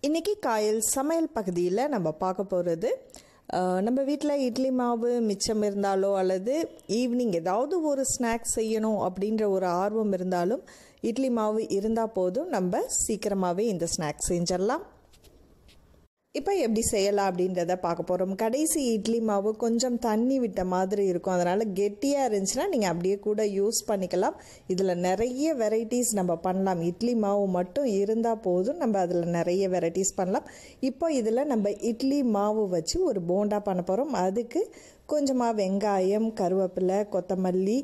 இன்றைக்கி காயல் சமையல் பகுதியில் நம்ம பார்க்க போகிறது நம்ம வீட்டில் இட்லி மாவு மிச்சம் இருந்தாலோ அல்லது ஈவினிங் ஏதாவது ஒரு ஸ்நாக்ஸ் செய்யணும் அப்படின்ற ஒரு ஆர்வம் இருந்தாலும் இட்லி மாவு இருந்தால் போதும், நம்ம சீக்கிரமாகவே இந்த ஸ்நாக்ஸ் செஞ்சிடலாம். இப்போ எப்படி செய்யலாம் அப்படின்றத பார்க்க போகிறோம். கடைசி இட்லி மாவு கொஞ்சம் தண்ணி விட்ட மாதிரி இருக்கும், அதனால் கெட்டியாக இருந்துச்சுன்னா நீங்கள் அப்படியே கூட யூஸ் பண்ணிக்கலாம். இதில் நிறைய வெரைட்டிஸ் நம்ம பண்ணலாம். இட்லி மாவு மட்டும் இருந்தால் போதும், நம்ம அதில் நிறைய வெரைட்டிஸ் பண்ணலாம். இப்போ இதில் நம்ம இட்லி மாவு வச்சு ஒரு போண்டா பண்ண போகிறோம். அதுக்கு கொஞ்சமாக வெங்காயம், கருவேப்பிலை, கொத்தமல்லி,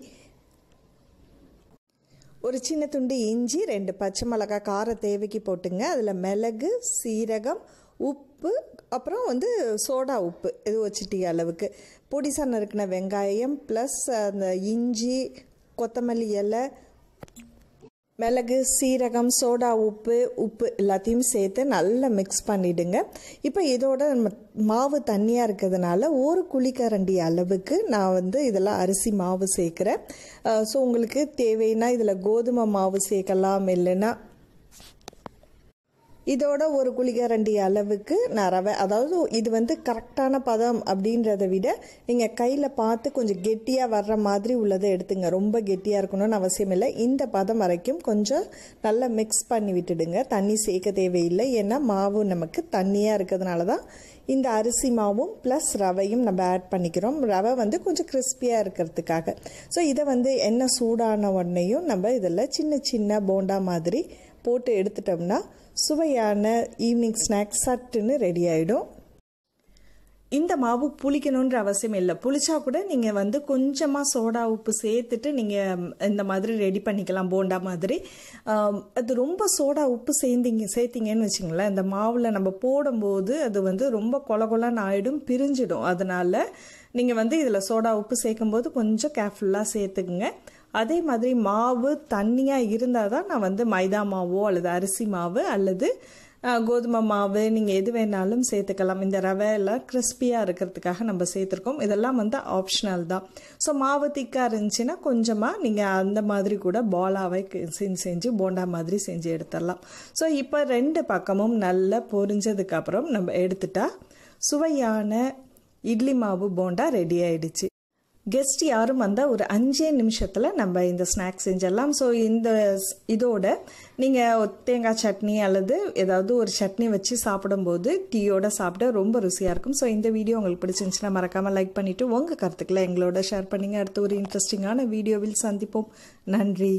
ஒரு சின்ன துண்டு இஞ்சி, 2 பச்சை மிளகாய் கார தேவைக்கு போட்டுங்க. அதில் மிளகு, சீரகம், உப்பு, அப்புறம் சோடா உப்பு, இது வச்சுட்டி அளவுக்கு பொடிசா நறுக்கின வெங்காயம் ப்ளஸ் அந்த இஞ்சி, கொத்தமல்லி இலை, மிளகு, சீரகம், சோடா உப்பு எல்லாத்தையும் சேர்த்து நல்லா மிக்ஸ் பண்ணிவிடுங்க. இப்போ இதோட நம்ம மாவு தண்ணியாக இருக்கிறதுனால ஒரு குழிக்கரண்டி அளவுக்கு நான் இதெல்லாம் அரிசி மாவு சேர்க்குறேன். ஸோ உங்களுக்கு தேவைன்னா இதில் கோதுமை மாவு சேர்க்கலாம், இல்லைன்னா இதோட ஒரு குழிக்கரண்டி அளவுக்கு நான் ரவை, அதாவது இது கரெக்டான பதம் அப்படின்றத விட நீங்கள் கையில் பார்த்து கொஞ்சம் கெட்டியாக வர்ற மாதிரி உள்ளதை எடுத்துங்க. ரொம்ப கெட்டியாக இருக்கணும்னு அவசியம் இல்லை. இந்த பதம் வரைக்கும் கொஞ்சம் நல்லா மிக்ஸ் பண்ணி விட்டுடுங்க. தண்ணி சேர்க்க தேவையில்லை, ஏன்னா மாவு நமக்கு தண்ணியாக இருக்கிறதுனால தான் இந்த அரிசி மாவும் ப்ளஸ் ரவையும் நம்ம ஆட் பண்ணிக்கிறோம். ரவை கொஞ்சம் கிறிஸ்பியாக இருக்கிறதுக்காக. ஸோ இதை எண்ணெய் சூடான உடனேயும் நம்ம இதில் சின்ன சின்ன போண்டா மாதிரி போட்டு எடுத்துட்டோம்னா சுவையான ஈவினிங் ஸ்நாக்ஸ் சட்டுன்னு ரெடி ஆகிடும். இந்த மாவு புளிக்கணுன்ற அவசியம் இல்லை. புளிச்சா கூட நீங்கள் கொஞ்சமாக சோடா உப்பு சேர்த்துட்டு நீங்கள் இந்த மாதிரி ரெடி பண்ணிக்கலாம், போண்டா மாதிரி. அது ரொம்ப சோடா உப்பு சேர்த்திங்கன்னு வச்சுங்களேன், இந்த மாவில் நம்ம போடும்போது அது ரொம்ப கொலன்னு ஆகிடும், பிரிஞ்சிடும். அதனால் நீங்கள் இதில் சோடா உப்பு சேர்க்கும்போது கொஞ்சம் கேர்ஃபுல்லாக சேர்த்துக்குங்க. அதே மாதிரி மாவு தண்ணியாக இருந்தால் தான் நான் மைதா மாவோ அல்லது அரிசி மாவு அல்லது கோதுமை மாவு நீங்கள் எது வேணாலும் சேர்த்துக்கலாம். இந்த ரவை எல்லாம் கிறிஸ்பியாக இருக்கிறதுக்காக நம்ம சேர்த்துருக்கோம். இதெல்லாம் ஆப்ஷனல் தான். ஸோ மாவு திக்காக இருந்துச்சுன்னா கொஞ்சமாக நீங்கள் அந்த மாதிரி கூட பாலாவை செஞ்சு போண்டா மாதிரி செஞ்சு எடுத்துடலாம். ஸோ இப்போ 2 பக்கமும் நல்லா பொரிஞ்சதுக்கப்புறம் நம்ம எடுத்துட்டா சுவையான இட்லி மாவு போண்டா ரெடி ஆயிடுச்சு. கெஸ்ட் யாரும் வந்தால் ஒரு 5 நிமிஷத்தில் நம்ம இந்த ஸ்நாக்ஸ் செஞ்சிடலாம். ஸோ இதோட நீங்கள் தேங்காய் சட்னி அல்லது ஏதாவது ஒரு சட்னி வச்சு சாப்பிடும்போது டீயோட சாப்பிட ரொம்ப ருசியாக இருக்கும். ஸோ இந்த வீடியோ உங்களுக்கு பிடிச்சிருந்துச்சுன்னா மறக்காமல் லைக் பண்ணிவிட்டு உங்கள் கருத்துக்களை எங்களோட ஷேர் பண்ணிங்க. அடுத்து ஒரு இன்ட்ரெஸ்டிங்கான வீடியோவில் சந்திப்போம். நன்றி.